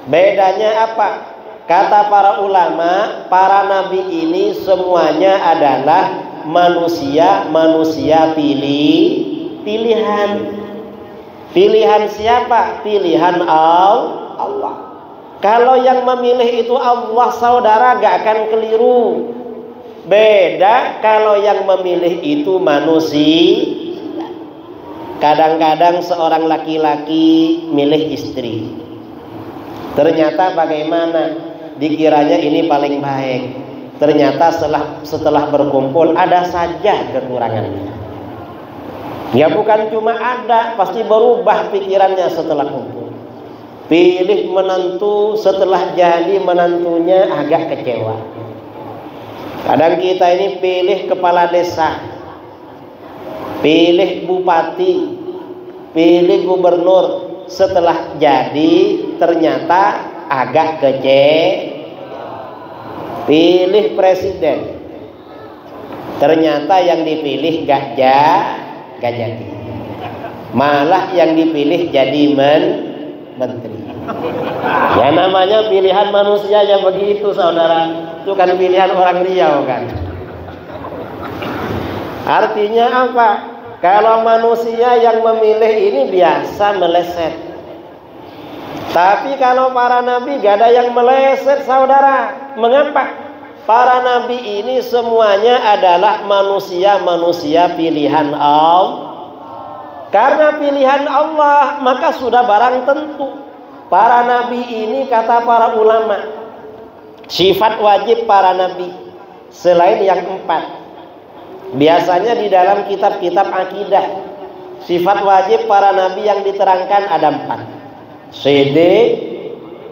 Bedanya apa? Kata para ulama, para nabi ini semuanya adalah manusia pilihan. Pilihan siapa? Pilihan Allah. Kalau yang memilih itu Allah, saudara, gak akan keliru. Beda kalau yang memilih itu manusia. Kadang-kadang seorang laki-laki milih istri. Ternyata bagaimana? Dikiranya ini paling baik. Ternyata setelah berkumpul ada saja kekurangannya. Ya bukan cuma ada, pasti berubah pikirannya setelah kumpul. Pilih menantu, setelah jadi menantunya agak kecewa. Kadang kita ini pilih kepala desa, pilih bupati, pilih gubernur, setelah jadi ternyata agak kecewa. Pilih presiden, ternyata yang dipilih gak jadi, malah yang dipilih jadi menteri. Ya namanya pilihan manusia ya begitu, saudara. Itu kan pilihan orang Riau kan. Artinya apa? Kalau manusia yang memilih ini biasa meleset. Tapi kalau para nabi gak ada yang meleset, saudara. Mengapa? Para nabi ini semuanya adalah manusia pilihan Allah. Karena pilihan Allah, maka sudah barang tentu. Para nabi ini, kata para ulama, sifat wajib para nabi selain yang 4. Biasanya di dalam kitab-kitab akidah, sifat wajib para nabi yang diterangkan ada 4. Siddiq,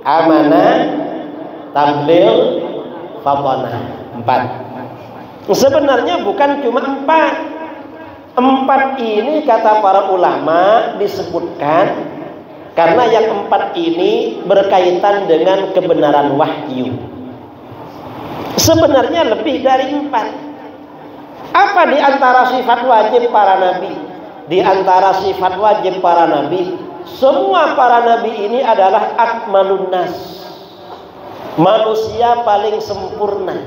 amanah, tabligh, fatonah. 4. Sebenarnya bukan cuma 4. 4 ini kata para ulama disebutkan karena yang 4 ini berkaitan dengan kebenaran wahyu. Sebenarnya lebih dari 4. Apa di antara sifat wajib para nabi? Di antara sifat wajib para nabi, semua para nabi ini adalah akmalun nas, manusia paling sempurna.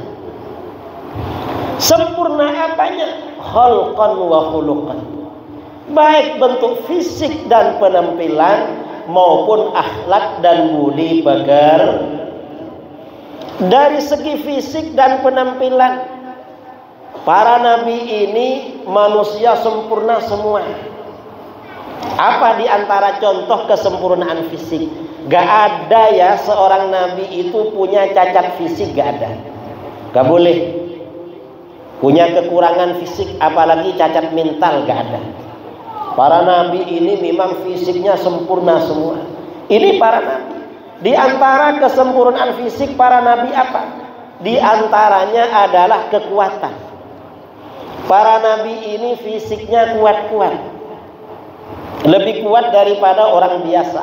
Sempurna apanya? Khalqan wa khuluqan. Baik bentuk fisik dan penampilan maupun akhlak dan budi pekerti. Dari segi fisik dan penampilan, para nabi ini manusia sempurna semua. Apa di antara contoh kesempurnaan fisik? Gak ada ya seorang nabi itu punya cacat fisik, gak ada. Gak boleh. Punya kekurangan fisik, apalagi cacat mental, gak ada. Para nabi ini memang fisiknya sempurna semua. Ini para nabi. Di antara kesempurnaan fisik para nabi apa? Di antaranya adalah kekuatan. Para nabi ini fisiknya kuat-kuat, lebih kuat daripada orang biasa.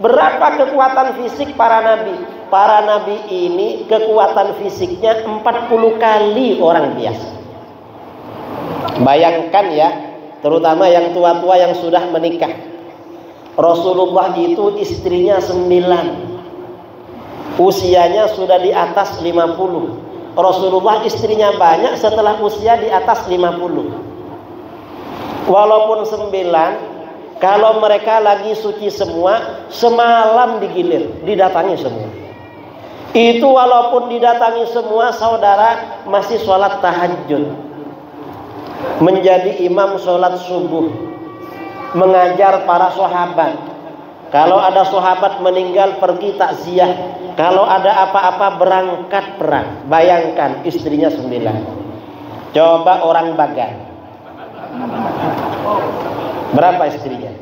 Berapa kekuatan fisik para nabi? Para nabi ini kekuatan fisiknya 40 kali orang biasa. Bayangkan ya, terutama yang tua-tua yang sudah menikah. Rasulullah itu istrinya 9, usianya sudah di atas 50. Rasulullah istrinya banyak setelah usia di atas 50. Walaupun 9, kalau mereka lagi suci semua, semalam digilir, didatangi semua. Itu walaupun didatangi semua, saudara, masih sholat tahajud, menjadi imam sholat subuh, mengajar para sahabat. Kalau ada sahabat meninggal, pergi takziah. Kalau ada apa-apa, berangkat perang. Bayangkan istrinya 9. Coba orang Bagan, berapa istrinya?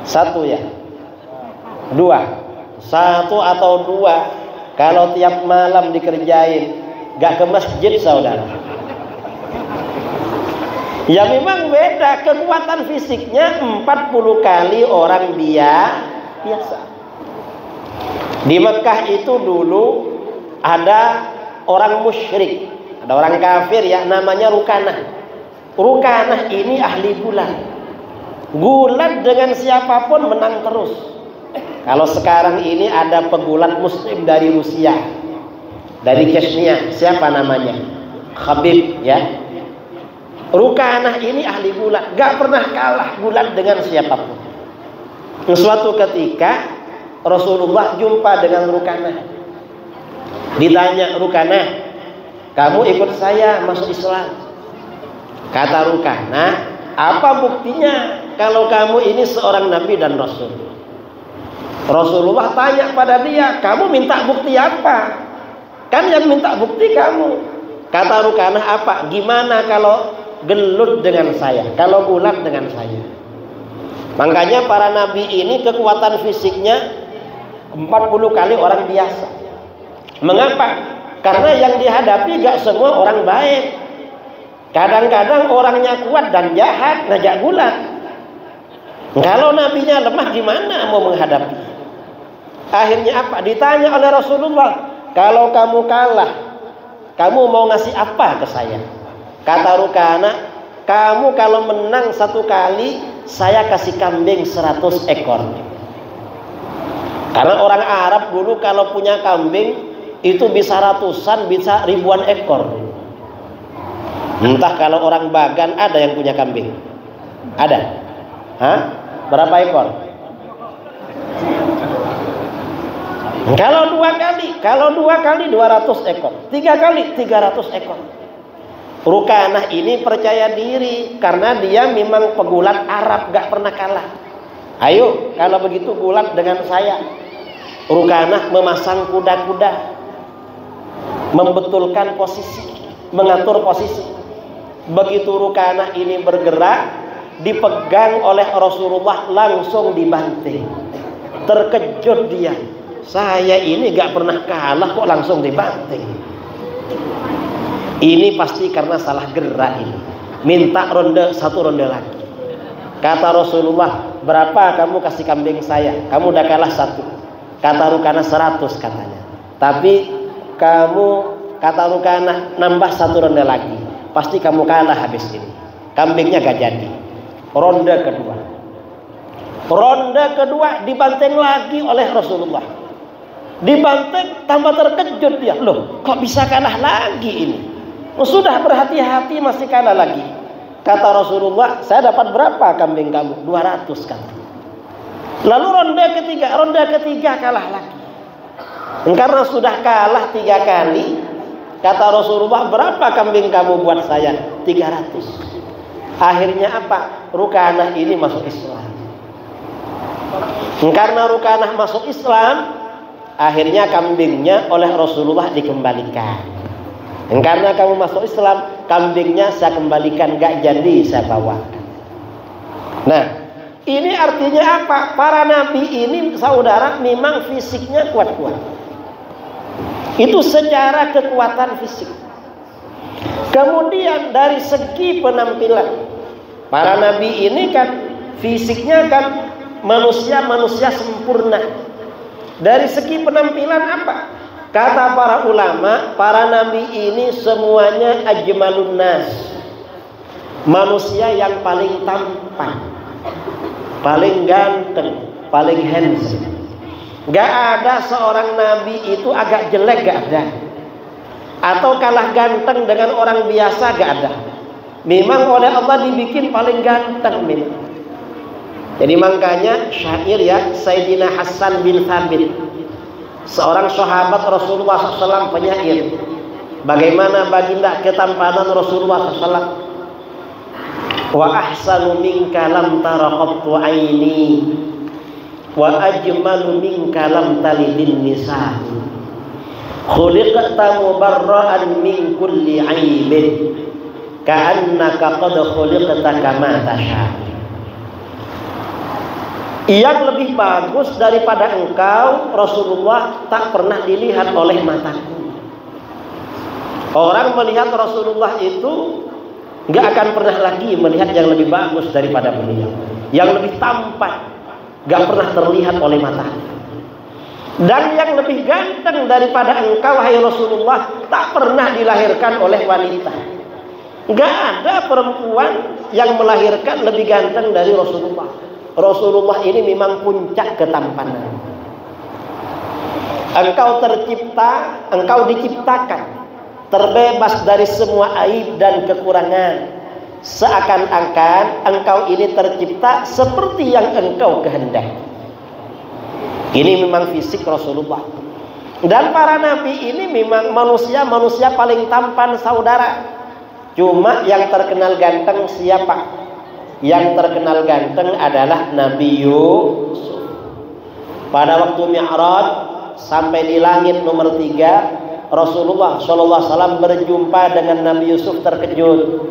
1 ya? 2? 1 atau 2? Kalau tiap malam dikerjain, gak ke masjid, saudara. Ya memang beda, kekuatan fisiknya 40 kali orang biasa. Di Mekah itu dulu ada orang musyrik, ada orang kafir ya, namanya Rukanah. Rukanah ini ahli gulat. Gulat dengan siapapun menang terus. Kalau sekarang ini ada pegulat muslim dari Rusia, dari Chechnya, siapa namanya? Khabib, ya. Rukanah ini ahli gulat, gak pernah kalah gulat dengan siapapun. Suatu ketika Rasulullah jumpa dengan Rukanah. Ditanya, Rukanah, kamu ikut saya masuk Islam? Kata Rukanah, apa buktinya kalau kamu ini seorang nabi dan rasul? Rasulullah tanya pada dia, kamu minta bukti apa? Kan yang minta bukti kamu. Kata Rukanah, apa? Gimana kalau gelut dengan saya, kalau gulat dengan saya? Makanya para nabi ini kekuatan fisiknya 40 kali orang biasa. Mengapa? Karena yang dihadapi gak semua orang baik. Kadang-kadang orangnya kuat dan jahat ngajak gulat. Kalau nabinya lemah gimana mau menghadapi? Akhirnya apa? Ditanya oleh Rasulullah, kalau kamu kalah, kamu mau ngasih apa ke saya? Kata Rukanah, kamu kalau menang 1 kali, saya kasih kambing 100 ekor. Karena orang Arab dulu kalau punya kambing itu bisa ratusan, bisa ribuan ekor. Entah kalau orang Bagan ada yang punya kambing? Ada? Hah? Berapa ekor? Kalau dua kali 200 ekor, 3 kali 300 ekor. Rukanah ini percaya diri karena dia memang pegulat Arab, gak pernah kalah. Ayo, kalau begitu gulat dengan saya. Rukanah memasang kuda-kuda, membetulkan posisi, mengatur posisi. Begitu Rukanah ini bergerak, dipegang oleh Rasulullah, langsung dibanting. Terkejut dia, saya ini gak pernah kalah kok langsung dibanting. Ini pasti karena salah gerak ini. Minta satu ronde lagi. Kata Rasulullah, berapa kamu kasih kambing saya? Kamu udah kalah 1. Kata Rukanah 100 katanya. Tapi kamu, kata Rukanah, nambah 1 ronde lagi. Pasti kamu kalah habis ini. Kambingnya gak jadi. Ronde kedua dibanting lagi oleh Rasulullah. Dibanting, tambah terkejut dia. Loh, kok bisa kalah lagi ini? Sudah berhati-hati masih kalah lagi. Kata Rasulullah, saya dapat berapa kambing kamu? 200 kata. Lalu ronde ketiga kalah lagi. Karena sudah kalah 3 kali, kata Rasulullah, berapa kambing kamu buat saya? 300. Akhirnya apa? Rukanah ini masuk Islam. Karena Rukanah masuk Islam, akhirnya kambingnya oleh Rasulullah dikembalikan. Karena kamu masuk Islam, kambingnya saya kembalikan, gak jadi saya bawa. Nah, ini artinya apa? Para nabi ini, saudara, memang fisiknya kuat-kuat. Itu secara kekuatan fisik. Kemudian dari segi penampilan, para nabi ini kan fisiknya kan manusia sempurna. Dari segi penampilan apa? Kata para ulama, para nabi ini semuanya ajmalun nas. Manusia yang paling tampan, paling ganteng, paling handsome. Gak ada seorang nabi itu agak jelek, gak ada. Atau kalah ganteng dengan orang biasa, gak ada. Memang oleh Allah dibikin paling ganteng memang. Jadi makanya syair ya, Sayyidina Hasan bin Thabit, seorang sahabat Rasulullah SAW, penyair. Bagaimana baginda ketampanan Rasulullah SAW. Wa ahsanu minka lam tara qattu aini, wa ajmalu minka lam talidin nisa. Khuliqta mubarra'an min kulli aibin, ka'annaka qad khuliqta kama tasha. Yang lebih bagus daripada engkau, Rasulullah, tak pernah dilihat oleh mataku. Orang melihat Rasulullah itu gak akan pernah lagi melihat yang lebih bagus daripada beliau. Yang lebih tampan gak pernah terlihat oleh mataku. Dan yang lebih ganteng daripada engkau, hai Rasulullah, tak pernah dilahirkan oleh wanita. Gak ada perempuan yang melahirkan lebih ganteng dari Rasulullah. Rasulullah ini memang puncak ketampanan. Engkau tercipta, engkau diciptakan terbebas dari semua aib dan kekurangan. Seakan-akan engkau ini tercipta seperti yang engkau kehendaki. Ini memang fisik Rasulullah. Dan para nabi ini memang manusia paling tampan, saudara. Cuma yang terkenal ganteng siapa? Yang terkenal ganteng adalah Nabi Yusuf. Pada waktu Mi'raj sampai di langit nomor 3, Rasulullah SAW berjumpa dengan Nabi Yusuf terkejut.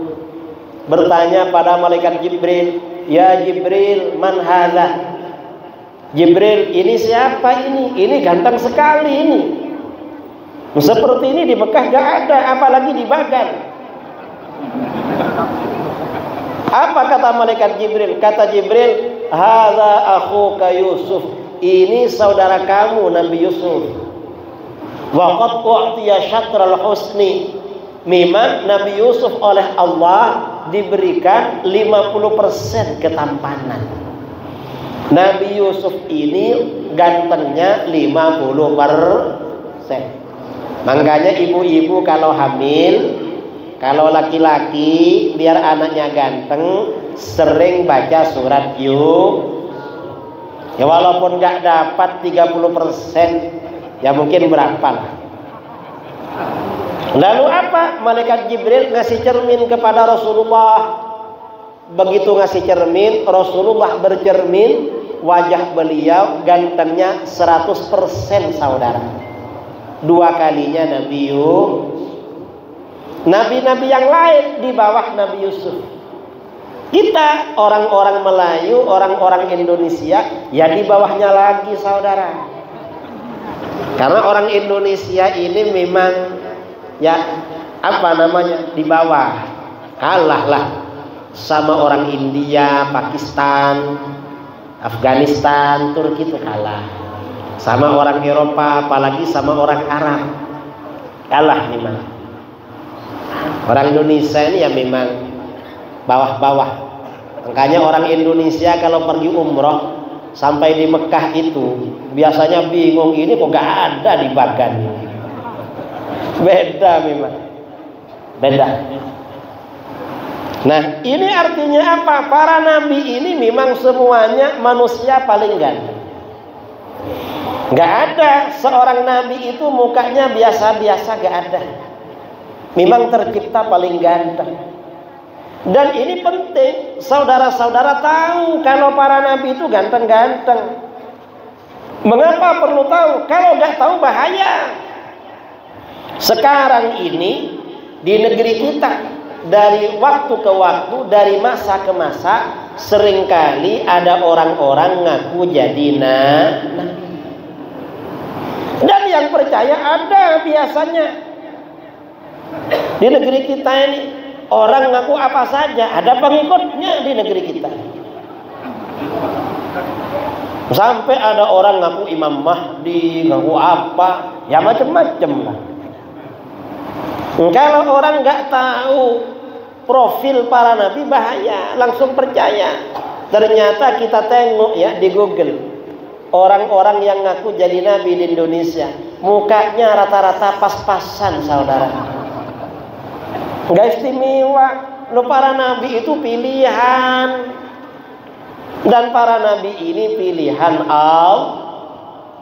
Bertanya pada malaikat Jibril, "Ya Jibril, man hadza?" Jibril, ini siapa ini? Ini ganteng sekali ini. Seperti ini di Mekah gak ada, apalagi di Bagan. Apa kata malaikat Jibril? Kata Jibril, "Hadza akhuka Yusuf." Ini saudara kamu Nabi Yusuf. Wa qad u'tiya syatral husni. Memang Nabi Yusuf oleh Allah diberikan 50% ketampanan. Nabi Yusuf ini gantengnya 50%. Makanya ibu-ibu kalau hamil, kalau laki-laki biar anaknya ganteng sering baca surat Yusuf. Ya walaupun nggak dapat 30%, ya mungkin berapa lah. Lalu apa? Malaikat Jibril ngasih cermin kepada Rasulullah. Begitu ngasih cermin, Rasulullah bercermin, wajah beliau gantengnya 100%, saudara. 2 kalinya Nabi Yusuf. Nabi-nabi yang lain di bawah Nabi Yusuf. Kita orang-orang Melayu, orang-orang Indonesia, ya di bawahnya lagi, saudara. Karena orang Indonesia ini memang ya apa namanya di bawah, kalah lah sama orang India, Pakistan, Afghanistan, Turki itu kalah. Sama orang Eropa, apalagi sama orang Arab, kalah memang. Orang Indonesia ini ya memang bawah-bawah. Makanya orang Indonesia kalau pergi umroh sampai di Mekah itu biasanya bingung, ini kok gak ada di Bagan. Beda memang, beda. Nah ini artinya apa? Para nabi ini memang semuanya manusia paling ganteng. Gak ada seorang nabi itu mukanya biasa-biasa, gak ada. Memang tercipta paling ganteng. Dan ini penting, saudara-saudara tahu kalau para nabi itu ganteng-ganteng. Mengapa perlu tahu? Kalau nggak tahu bahaya. Sekarang ini di negeri kita dari waktu ke waktu, dari masa ke masa, seringkali ada orang-orang ngaku jadi nabi. Dan yang percaya ada biasanya. Di negeri kita ini orang ngaku apa saja, ada pengikutnya di negeri kita. Sampai ada orang ngaku Imam Mahdi, ngaku apa, ya macam-macam lah. Kalau orang nggak tahu profil para nabi bahaya, langsung percaya. Ternyata kita tengok ya di Google, orang-orang yang ngaku jadi nabi di Indonesia, mukanya rata-rata pas-pasan, saudara. Nggak istimewa. Loh, para nabi itu pilihan, dan para nabi ini pilihan Allah,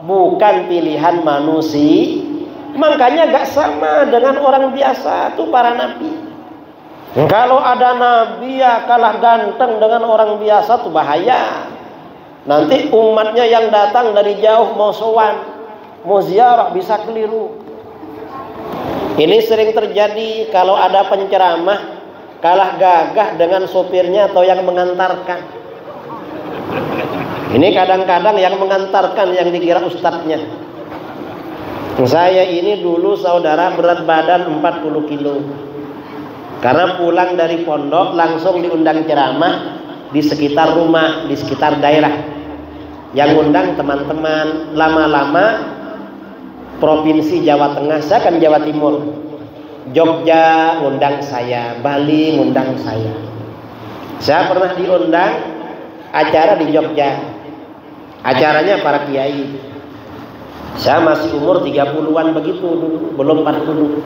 bukan pilihan manusia. Makanya gak sama dengan orang biasa tuh para nabi. Kalau ada nabi ya kalah ganteng dengan orang biasa tuh bahaya. Nanti umatnya yang datang dari jauh mau sowan, mau ziarah bisa keliru. Ini sering terjadi kalau ada penceramah kalah gagah dengan sopirnya atau yang mengantarkan. Ini kadang-kadang yang mengantarkan yang dikira ustadznya. Saya ini dulu, saudara, berat badan 40 kilo. Karena pulang dari pondok langsung diundang ceramah di sekitar rumah, di sekitar daerah. Yang undang teman-teman, lama-lama Provinsi Jawa Tengah, saya kan Jawa Timur, Jogja ngundang saya, Bali ngundang saya. Saya pernah diundang acara di Jogja, acaranya para kiai. Saya masih umur 30-an begitu dulu, belum 40.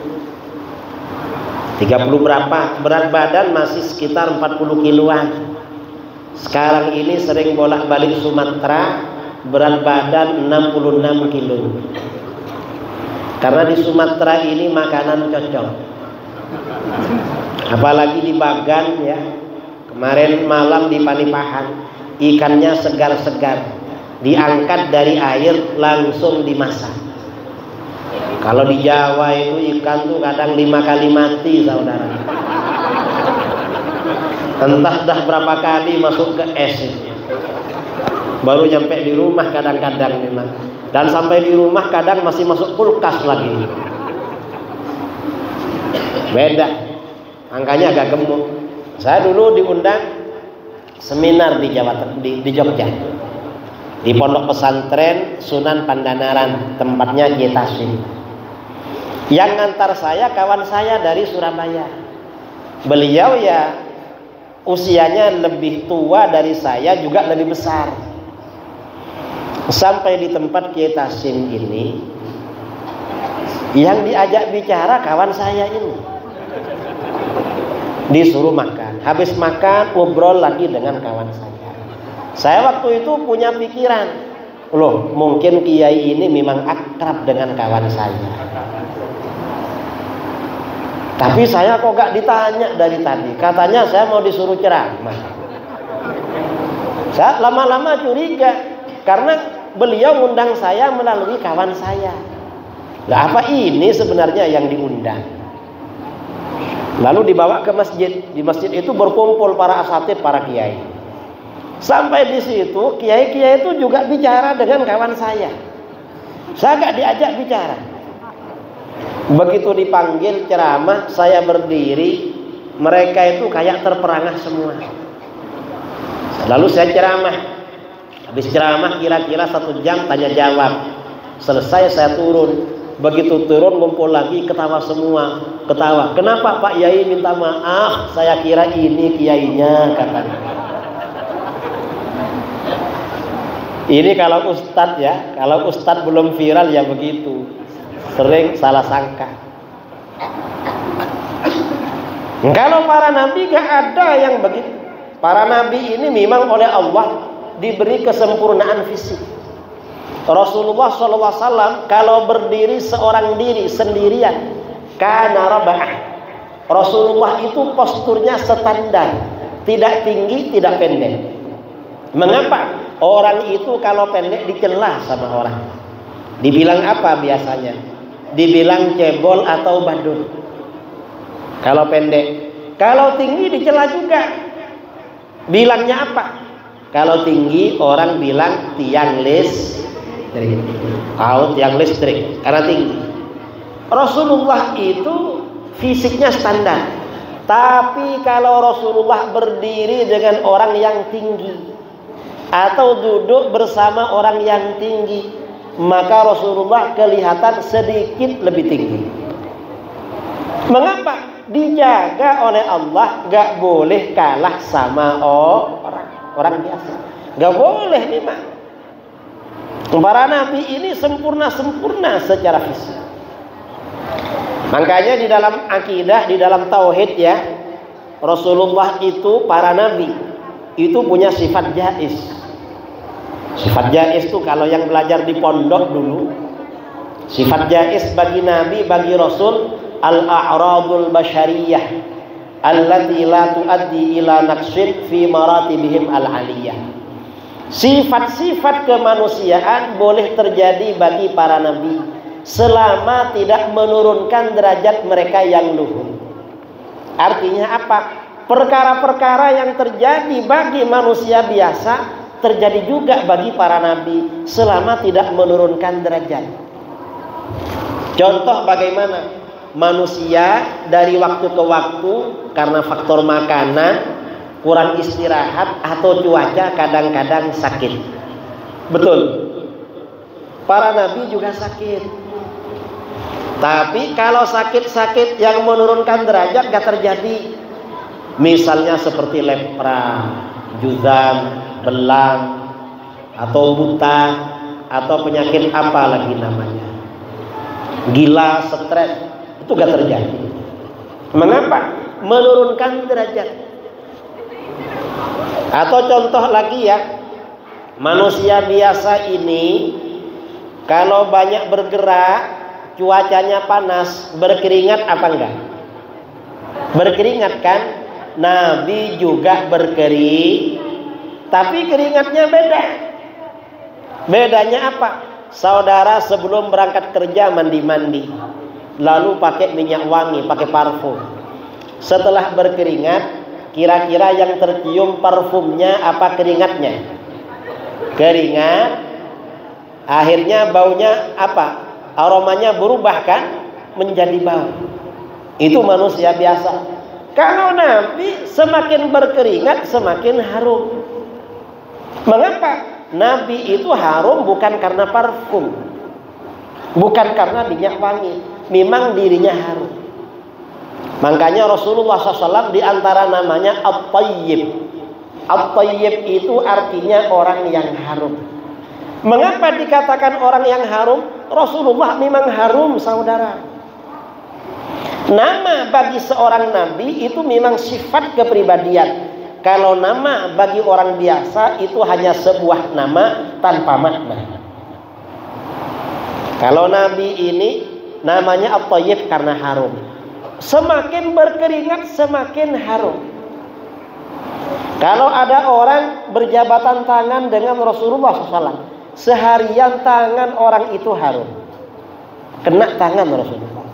30 berapa? Berat badan masih sekitar 40 kiloan. Sekarang ini sering bolak-balik Sumatera, berat badan 66 kilo. Karena di Sumatera ini makanan cocok. Apalagi di Bagan ya. Kemarin malam di Panipahan, ikannya segar-segar. Diangkat dari air langsung dimasak. Kalau di Jawa itu ikan tuh kadang 5 kali mati, saudara. Entah dah berapa kali masuk ke es itu. Baru nyampe di rumah kadang-kadang memang. Dan sampai di rumah kadang masih masuk kulkas lagi. Beda. Angkanya agak gemuk. Saya dulu diundang seminar di Jogja. Di Pondok Pesantren Sunan Pandanaran, tempatnya Kiai Taslim. Yang ngantar saya kawan saya dari Surabaya. Beliau ya usianya lebih tua dari saya, juga lebih besar. Sampai di tempat Kiai Taslim ini, yang diajak bicara kawan saya ini. Disuruh makan, habis makan ngobrol lagi dengan kawan saya. Saya waktu itu punya pikiran, loh mungkin kiai ini memang akrab dengan kawan saya. Tapi saya kok gak ditanya dari tadi. Katanya saya mau disuruh ceramah. Saya lama-lama curiga, karena beliau ngundang saya melalui kawan saya. Lah apa ini sebenarnya yang diundang? Lalu dibawa ke masjid. Di masjid itu berkumpul para asatidz, para kiai. Sampai di situ kiai-kiai itu juga bicara dengan kawan saya. Saya gak diajak bicara. Begitu dipanggil ceramah, saya berdiri, mereka itu kayak terperangah semua. Lalu saya ceramah. Habis ceramah kira-kira 1 jam tanya jawab. Selesai saya turun. Begitu turun ngumpul lagi, ketawa semua. Ketawa. Kenapa Pak Yai minta maaf? Saya kira ini kiainya, katanya. Ini kalau ustadz ya, kalau ustadz belum viral ya begitu, sering salah sangka. Kalau para nabi gak ada yang begitu. Para nabi ini memang oleh Allah diberi kesempurnaan fisik. Rasulullah SAW kalau berdiri seorang diri sendirian, kana rabah. Rasulullah itu posturnya standar, tidak tinggi, tidak pendek. Mengapa? Orang itu kalau pendek dicela sama orang. Dibilang apa biasanya? Dibilang cebol atau badut. Kalau pendek. Kalau tinggi dicela juga. Bilangnya apa? Kalau tinggi orang bilang tiang listrik. Tahu tiang listrik karena tinggi. Rasulullah itu fisiknya standar. Tapi kalau Rasulullah berdiri dengan orang yang tinggi atau duduk bersama orang yang tinggi, maka Rasulullah kelihatan sedikit lebih tinggi. Mengapa? Dijaga oleh Allah, gak boleh kalah sama orang biasa. Gak boleh memang. Para nabi ini sempurna secara fisik. Makanya di dalam akidah, di dalam tauhid ya, Rasulullah itu, para nabi itu punya sifat jaiz. Sifat jaiz itu kalau yang belajar di pondok dulu, sifat jaiz bagi nabi, bagi rasul, al-a'radul basyariyah allati la tuaddi ila naqsid fi maratibihim al-aliyah. Sifat-sifat kemanusiaan boleh terjadi bagi para nabi selama tidak menurunkan derajat mereka yang luhur. Artinya apa? Perkara-perkara yang terjadi bagi manusia biasa terjadi juga bagi para nabi selama tidak menurunkan derajat. Contoh bagaimana manusia dari waktu ke waktu karena faktor makanan, kurang istirahat atau cuaca kadang-kadang sakit. Betul. Para nabi juga sakit. Tapi kalau sakit-sakit yang menurunkan derajat gak terjadi. Misalnya seperti lepra, juzam, belang, atau buta, atau penyakit apa lagi namanya, gila, stres, itu gak terjadi. Mengapa? Menurunkan derajat. Atau contoh lagi ya, manusia biasa ini kalau banyak bergerak, cuacanya panas, berkeringat apa enggak? Berkeringat kan? Nabi juga berkering, tapi keringatnya beda. Bedanya apa? Saudara sebelum berangkat kerja mandi-mandi, lalu pakai minyak wangi, pakai parfum. Setelah berkeringat, kira-kira yang tercium parfumnya apa keringatnya? Keringat. Akhirnya baunya apa? Aromanya berubah kan? Menjadi bau. Itu manusia biasa. Kalau Nabi semakin berkeringat semakin harum. Mengapa? Nabi itu harum bukan karena parfum, bukan karena minyak wangi, memang dirinya harum. Makanya Rasulullah SAW diantara namanya At-Tayyib. At-Tayyib itu artinya orang yang harum. Mengapa dikatakan orang yang harum? Rasulullah memang harum, saudara. Nama bagi seorang nabi itu memang sifat kepribadian. Kalau nama bagi orang biasa itu hanya sebuah nama tanpa makna. Kalau nabi ini namanya At-Tayyib karena harum. Semakin berkeringat semakin harum. Kalau ada orang berjabatan tangan dengan Rasulullah SAW, seharian tangan orang itu harum, kena tangan Rasulullah.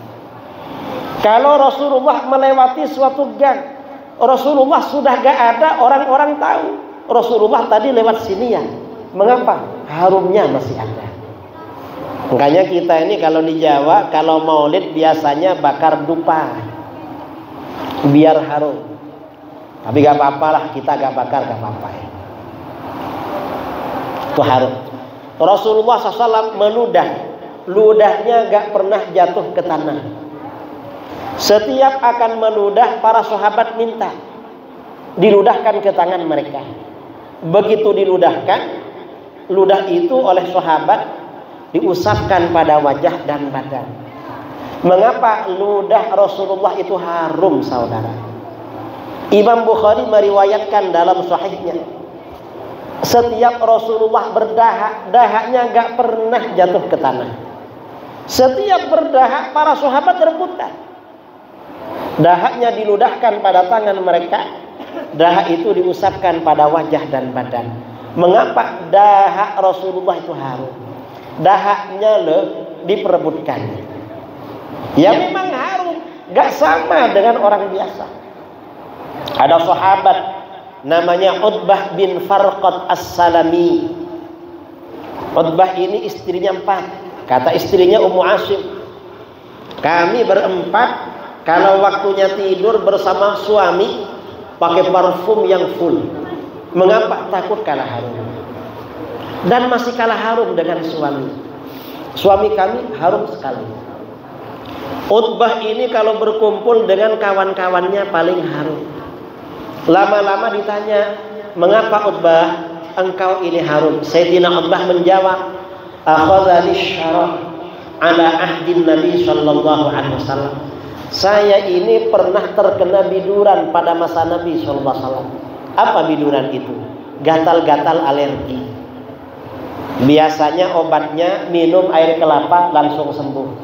Kalau Rasulullah melewati suatu gang, Rasulullah sudah gak ada, orang-orang tahu Rasulullah tadi lewat sini ya. Mengapa? Harumnya masih ada. Makanya kita ini kalau di Jawa, kalau maulid biasanya bakar dupa biar harum. Tapi gak apa-apa lah, kita gak bakar gak apa-apa ya. Itu harum. Rasulullah SAW meludah, ludahnya gak pernah jatuh ke tanah. Setiap akan meludah, para sahabat minta diludahkan ke tangan mereka. Begitu diludahkan, ludah itu oleh sahabat diusapkan pada wajah dan badan. Mengapa ludah Rasulullah itu harum, saudara? Imam Bukhari meriwayatkan dalam sahihnya, setiap Rasulullah berdahak, dahaknya gak pernah jatuh ke tanah. Setiap berdahak, para sahabat rebutan. Dahaknya diludahkan pada tangan mereka, dahak itu diusapkan pada wajah dan badan. Mengapa dahak Rasulullah itu harum? Dahaknya diperebutkan. Ya memang harum, gak sama dengan orang biasa. Ada sahabat namanya Utbah bin Farqad As-Salami. Utbah ini istrinya 4. Kata istrinya Ummu Asim, kami berempat kalau waktunya tidur bersama suami pakai parfum yang full. Mengapa? Takut kalah harum. Dan masih kalah harum dengan suami. Suami kami harum sekali. Utbah ini kalau berkumpul dengan kawan-kawannya paling harum. Lama-lama ditanya, mengapa Utbah engkau ini harum? Sayyidina Utbah menjawab, akhadhani syaraf ala ahdin Nabi sallallahu alaihi wasallam. Saya ini pernah terkena biduran pada masa Nabi sallallahu alaihi wasallam. Apa biduran itu? Gatal-gatal alergi. Biasanya obatnya minum air kelapa langsung sembuh.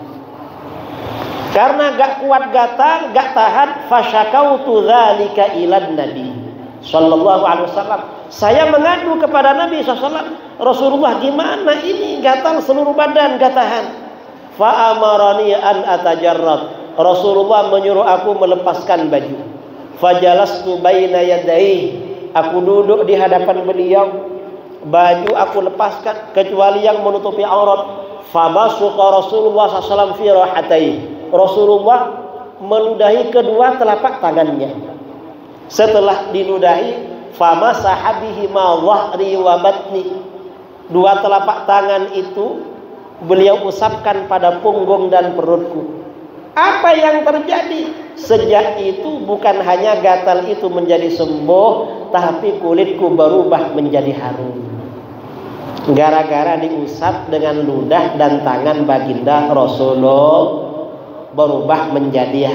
Karena gak kuat gatal, gak tahan, fasyakautu dzalika ilan Nabi sallallahu alaihi wasallam. Saya mengadu kepada Nabi SAW, Rasulullah gimana ini gatal seluruh badan gak tahan. Fa amarani an atajarrad. Rasulullah menyuruh aku melepaskan baju. Fajalastu baina yadayhi. Aku duduk di hadapan beliau. Baju aku lepaskan kecuali yang menutupi aurat. Fabasuqa Rasulullah SAW fi rahatayhi. Rasulullah meludahi kedua telapak tangannya. Setelah diludahi, famasaha bihi ma dhahri wa batni. Dua telapak tangan itu beliau usapkan pada punggung dan perutku. Apa yang terjadi? Sejak itu bukan hanya gatal itu menjadi sembuh, tapi kulitku berubah menjadi harum. gara-gara diusap dengan ludah dan tangan baginda Rasulullah berubah menjadi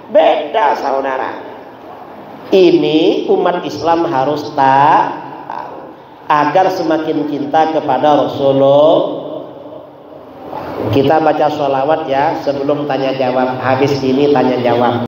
beda saudara. Ini umat Islam harus tahu agar semakin cinta kepada Rasulullah. Kita baca sholawat ya sebelum tanya jawab. Habis ini tanya jawab.